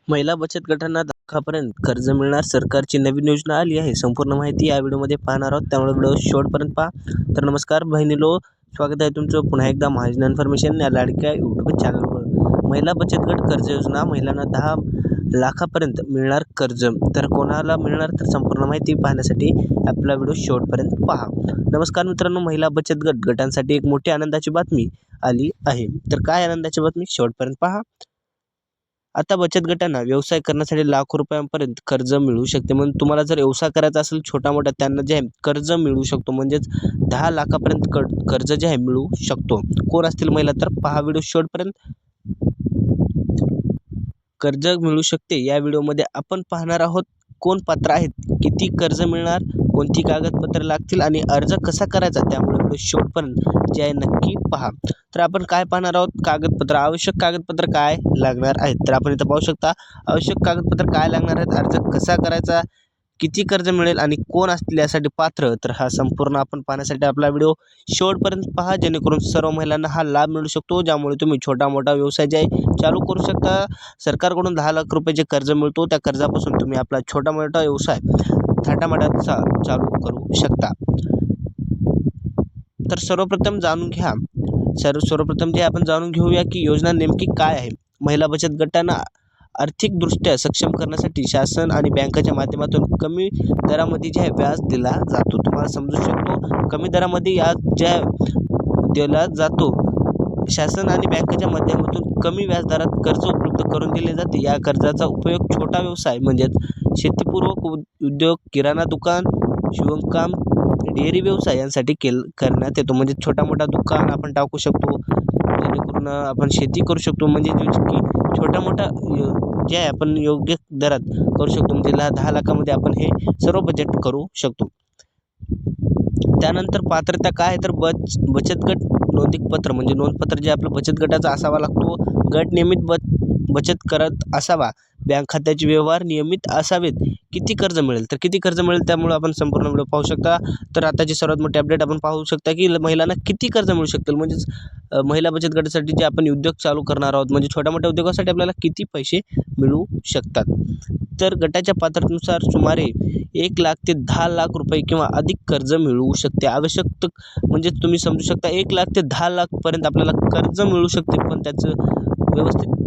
महिला बचत गटांना लाखापर्यंत कर्ज मिळणार, सरकारची नवीन योजना आली आहे. संपूर्ण माहिती या व्हिडिओमध्ये पाहणार आहोत, त्यामुळे व्हिडिओ शेवटपर्यंत पहा. तर नमस्कार बहिणीलो, स्वागत आहे तुमचं पुन्हा एकदा महाजन इन्फॉर्मेशन या लाडक्या यूट्यूब चॅनलवर. महिला बचत गट कर्ज योजना, महिलांना 10 लाखापर्यंत मिळणार कर्ज. तर कोणाला मिळणार, तर संपूर्ण माहिती पाहण्यासाठी आपला व्हिडिओ शेवटपर्यंत पहा. नमस्कार मित्रांनो, महिला बचत गटांसाठी एक मोठी आनंदाची बातमी आली आहे. तर काय आनंदाची बातमी, शेवटपर्यंत पहा. आता बचत गटांना व्यवसाय करण्यासाठी लाखो रुपयांपर्यंत कर्ज मिळू शकते. म्हणून तुम्हाला जर व्यवसाय करायचा असेल छोटा मोठा, त्यांना जे आहे कर्ज मिळू शकतो. म्हणजेच 10 लाखापर्यंत कर्ज जे आहे मिळू शकतो. कोण असतील महिला, तर पहा व्हिडिओ शेवटपर्यंत. कर्ज मिळू शकते या व्हिडिओमध्ये आपण पाहणार आहोत कोण पात्र आहेत, किती कर्ज मिळणार, कोणती कागदपत्रे लागतील आणि अर्ज कसा करायचा. त्यामुळे व्हिडिओ शेवटपर्यंत जे आहे नक्की पहा. तर आपण काय पाहणार आहोत, कागदपत्र, आवश्यक कागदपत्र काय लागणार आहेत. तर आपण इथं पाहू शकता आवश्यक कागदपत्र काय लागणार आहेत, अर्ज कसा करायचा, किती कर्ज मिळेल आणि कोण असतील यासाठी पात्र. तर हा संपूर्ण आपण पाहण्यासाठी आपला व्हिडिओ शेवटपर्यंत पहा, जेणेकरून सर्व महिलांना हा लाभ मिळू शकतो. ज्यामुळे तुम्ही छोटा मोठा व्यवसाय जे आहे चालू करू शकता. सरकारकडून 10 लाख रुपये जे कर्ज मिळतो, त्या कर्जापासून तुम्ही आपला छोटा मोठा व्यवसाय थाटामाटाचा चालू करू शकता. तर सर्वप्रथम जाणून घ्या, सर्वप्रथम जे आपण जाणून घेऊया की योजना नेमकी काय आहे. महिला बचत गटांना आर्थिकदृष्ट्या सक्षम करण्यासाठी शासन आणि बँकाच्या माध्यमातून कमी दरामध्ये जे आहे व्याज दिला जातो. तुम्हाला समजू शकतो, कमी दरामध्ये व्याज ज्या दिला जातो. शासन आणि बँकेच्या माध्यमातून कमी व्याजदरात कर्ज उपलब्ध करून दिले जाते. या कर्जाचा उपयोग छोटा व्यवसाय म्हणजेच शेतीपूरक उद्योग, किराणा दुकान, शिवणकाम, डेअरी व्यवसाय यांसाठी करण्यात येतो. म्हणजे छोटा मोठा दुकान आपण टाकू शकतो, जेणेकरून आपण शेती करू शकतो. म्हणजे की छोटा मोठा जे आहे आपण योग्य दरात करू शकतो. म्हणजे 10 लाखामध्ये आपण हे सर्व बजेट करू शकतो. त्यानंतर पात्रता काय, तर बचत गट नोंदणीपत्र म्हणजे नोंदपत्र जे आपलं बचत गटाचा असावा लागतो. गट नियमित बचत करत असावा. बँक खात्याचे व्यवहार नियमित असावेत. किती कर्ज मिळेल, तर किती कर्ज मिळेल त्यामुळे आपण संपूर्ण व्हिडिओ पाहू शकता. तर आताची सर्वात मोठी अपडेट आपण पाहू शकता की महिलांना किती कर्ज मिळू शकतील. म्हणजेच महिला बचत गटासाठी जे आपण उद्योग चालू करणार आहोत, म्हणजे छोट्या मोठ्या उद्योगासाठी आपल्याला किती पैसे मिळू शकतात. तर गटाच्या पात्रतेनुसार सुमारे 1 लाख ते 10 लाख रुपये किंवा अधिक कर्ज मिळू शकते. आवश्यक म्हणजे तुम्ही समजू शकता 1 लाख ते 10 लाखपर्यंत आपल्याला कर्ज मिळू शकते, पण त्याचं व्यवस्थित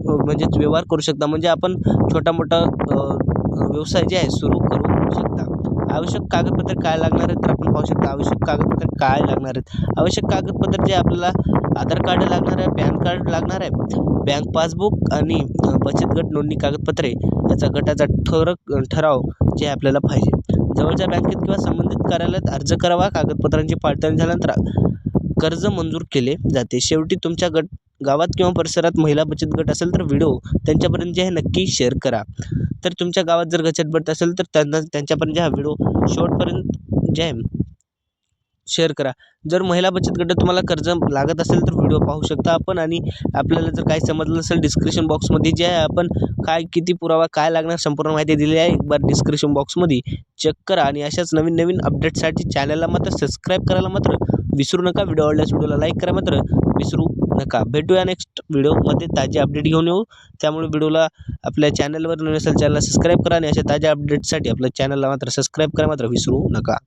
म्हणजेच व्यवहार करू शकता. म्हणजे आपण छोटा मोठा व्यवसाय जे आहे सुरू करू शकता. आवश्यक कागदपत्रे काय लागणार आहेत, तर आपण पाहू शकता आवश्यक कागदपत्रे काय लागणार आहेत. आवश्यक कागदपत्र जे आपल्याला आधार कार्ड लागणार आहे, पॅन कार्ड लागणार आहे, बँक पासबुक आणि बचत गट नोंदणी कागदपत्रे, याचा गटाचा ठराव जे आपल्याला पाहिजे. जवळच्या बँकेत किंवा संबंधित कार्यालयात अर्ज करावा. कागदपत्रांची पडताळणी झाल्यानंतर कर्ज मंजूर केले जाते. शेवटी तुमच्या गावात किंवा परिसरात महिला बचत गट असेल तर व्हिडिओ त्यांच्यापर्यंत जे आहे नक्की शेअर करा. तर तुमच्या गावात जर बचत गट असेल तर त्यांच्यापर्यंत हा व्हिडिओ शेवटपर्यंत जे आहे शेअर करा. जर महिला बचत गट तुम्हाला कर्ज लागत असेल तर व्हिडिओ पाहू शकता आपण. आणि आपल्याला जर काही समजलं असेल, डिस्क्रिप्शन बॉक्समध्ये जे आहे आपण काय किती पुरावा काय लागणार संपूर्ण माहिती दिली आहे. एक बार डिस्क्रिप्शन बॉक्समध्ये चेक करा. आणि अशाच नवीन नवीन अपडेटसाठी चॅनलला मात्र सबस्क्राईब करायला मात्र विसरू नका. व्हिडिओ आवडल्यास व्हिडिओला लाईक करा मात्र विसरू नका. भेटूया नेक्स्ट व्हिडिओमध्ये ताजे अपडेट घेऊन येऊ. त्यामुळे व्हिडिओला आपल्या चॅनलवर नसेल चॅनलला सबस्क्राईब करा आणि अशा ताज्या अपडेटसाठी आपल्या चॅनलला मात्र सबस्क्राईब करा मात्र विसरू नका.